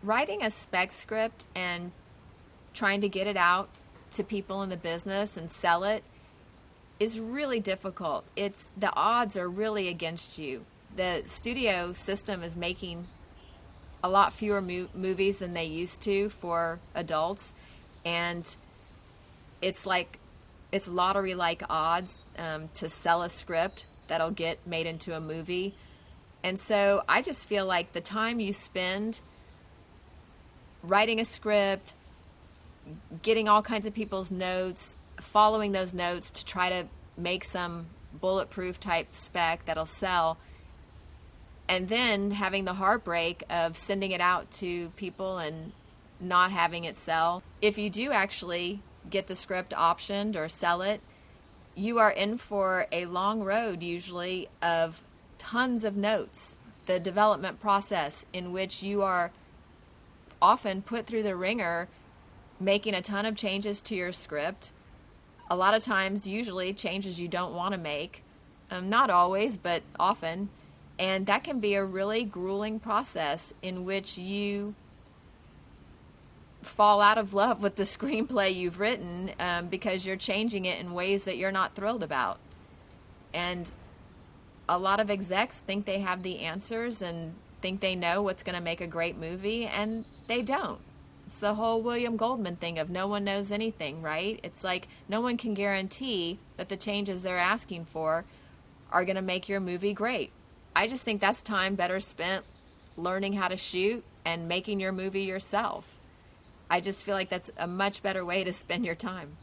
writing a spec script and trying to get it out to people in the business and sell it is really difficult. The odds are really against you. The studio system is making a lot fewer movies than they used to for adults, and it's lottery-like odds to sell a script that'll get made into a movie. And so I just feel like the time you spend writing a script, getting all kinds of people's notes, following those notes to try to make some bulletproof type spec that'll sell, and then having the heartbreak of sending it out to people and not having it sell. If you do actually get the script optioned or sell it, you are in for a long road usually of tons of notes. The development process in which you are often put through the ringer making a ton of changes to your script. A lot of times, usually, changes you don't want to make. Not always, but often. And that can be a really grueling process in which you fall out of love with the screenplay you've written because you're changing it in ways that you're not thrilled about. And a lot of execs think they have the answers and think they know what's going to make a great movie, and they don't. It's the whole William Goldman thing of no one knows anything, right? It's like no one can guarantee that the changes they're asking for are going to make your movie great. I just think that's time better spent learning how to shoot and making your movie yourself. I just feel like that's a much better way to spend your time.